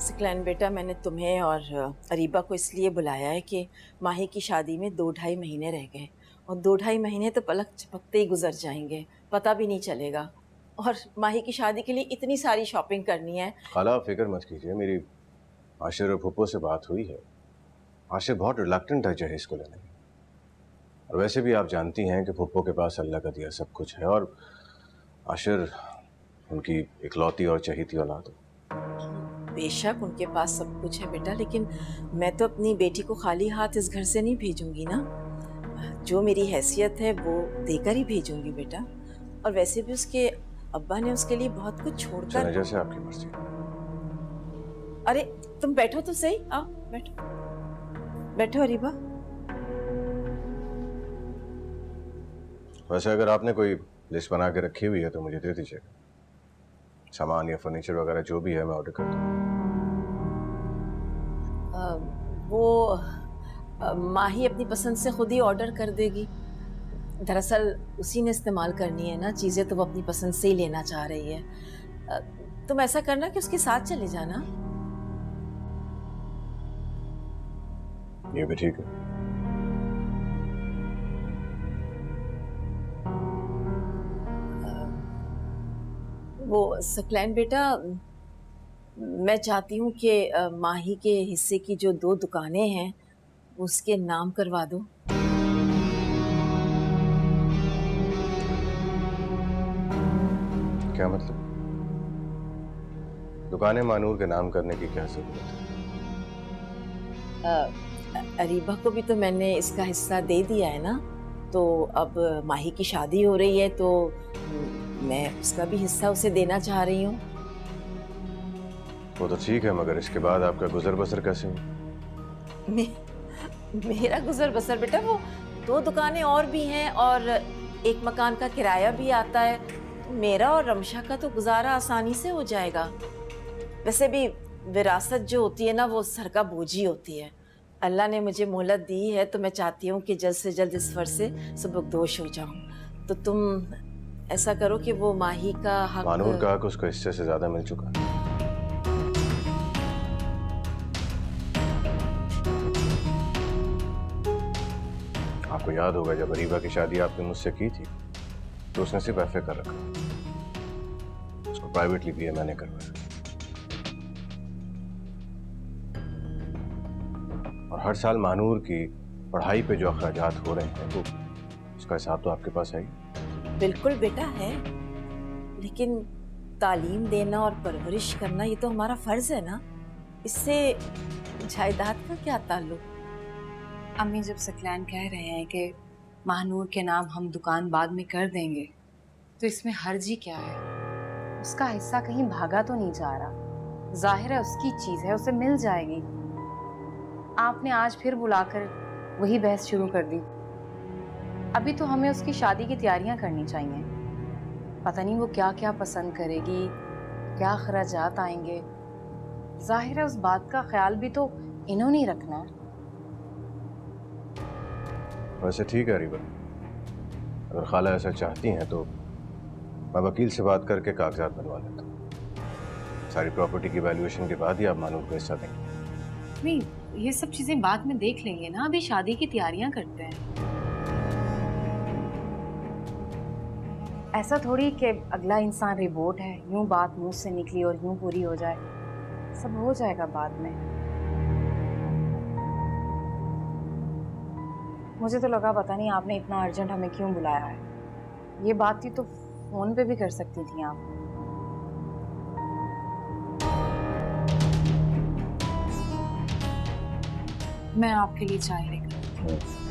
सिकलैन बेटा, मैंने तुम्हें और अरीबा को इसलिए बुलाया है कि माही की शादी में 2-2.5 महीने रह गए और 2-2.5 महीने तो पलक झपकते ही गुजर जाएंगे, पता भी नहीं चलेगा। और माही की शादी के लिए इतनी सारी शॉपिंग करनी है। खाला आप फिक्र मत कीजिए, मेरी आशिर और फुप्पो से बात हुई है। आशिर बहुत रिलक्टेंट है जहेज को लेने में। और वैसे भी आप जानती हैं कि फुप्पो के पास अल्लाह का दिया सब कुछ है और आशिर उनकी इकलौती और चहेती औलाद है। बेशक उनके पास सब कुछ है बेटा, लेकिन मैं तो अपनी बेटी को खाली हाथ इस घर से नहीं भेजूंगी ना। जो मेरी हैसियत है वो देकर ही भेजूंगी बेटा। और वैसे भी उसके अब्बा ने उसके लिए बहुत कुछ छोड़कर। चलें, जैसे आपकी मर्जी। अरे तुम बैठो तो सही, आओ बैठो। बैठो अरीबा। वैसे अगर आपने कोई लिस्ट बना के रखी हुई है तो मुझे दे दीजिएगा। सामान या फर्नीचर वगैरह जो भी है मैं ऑर्डर कर दूँगा। वो माही अपनी पसंद से खुद ही ऑर्डर कर देगी। दरअसल उसी ने इस्तेमाल करनी है ना चीज़ें, तो वो अपनी पसंद से ही लेना चाह रही है। अ, तुम ऐसा करना कि उसके साथ चले जाना। ये भी ठीक है। वो सकलैन बेटा, मैं चाहती हूँ कि माही के हिस्से की जो 2 दुकानें हैं उसके नाम करवा दो। क्या मतलब? दुकानें मानूर के नाम करने की क्या जरूरत है? अरीबा को भी तो मैंने इसका हिस्सा दे दिया है ना, तो अब माही की शादी हो रही है तो मैं उसका भी हिस्सा उसे देना चाह रही हूँ। वो तो ठीक है, मगर इसके बाद आपका गुजर बसर कैसे हो? मे, मेरा गुजर बसर बेटा, वो 2 दुकानें और भी हैं और एक मकान का किराया भी आता है, तो मेरा और रमशा का तो गुजारा आसानी से हो जाएगा। वैसे भी विरासत जो होती है ना वो सर का बोझ ही होती है। अल्लाह ने मुझे मोहलत दी है तो मैं चाहती हूँ कि जल्द से जल्द इस फर्ज से सबकदोश हो जाऊँ। तो तुम ऐसा करो कि वो माही का हक। मानूर का हक उसको हिस्से से ज्यादा मिल चुका है। आपको याद होगा जब अरीबा की शादी आपने मुझसे की थी तो उसने सिर्फ एफए कर रखा, उसको प्राइवेटली भी मैंने करवाया। और हर साल मानूर की पढ़ाई पे जो अखराजात हो रहे हैं वो उसका हिसाब तो आपके पास है ही। बिल्कुल बेटा है, लेकिन तालीम देना और परवरिश करना ये तो हमारा फर्ज है ना। इससे जायदाद का क्या ताल्लुक। अम्मी जब सकलैन कह रहे हैं कि महानूर के नाम हम दुकान बाद में कर देंगे, तो इसमें हर्ज ही क्या है? उसका हिस्सा कहीं भागा तो नहीं जा रहा। जाहिर है उसकी चीज है, उसे मिल जाएगी। आपने आज फिर बुलाकर वही बहस शुरू कर दी। अभी तो हमें उसकी शादी की तैयारियां करनी चाहिए। पता नहीं वो क्या क्या पसंद करेगी, क्या खर्चात आएंगे। जाहिर है उस बात का ख्याल भी तो इन्होंने ही रखना है। वैसे ठीक है अरीबा, अगर खाला ऐसा चाहती हैं तो मैं वकील से बात करके कागजात बनवा लेता हूँ। सारी प्रॉपर्टी की वैल्यूएशन के बाद ही आप मानूर को हिस्सा देंगे। नहीं, ये सब चीजें बाद में देख लेंगे ना, अभी शादी की तैयारियां करते हैं। ऐसा थोड़ी कि अगला इंसान रिपोर्ट है, यूं बात मुंह से निकली और यूं पूरी हो जाए। सब हो जाएगा बाद में। मुझे तो लगा पता नहीं आपने इतना अर्जेंट हमें क्यों बुलाया है। ये बात थी तो फोन पे भी कर सकती थी आप। मैं आपके लिए चाय लेकर।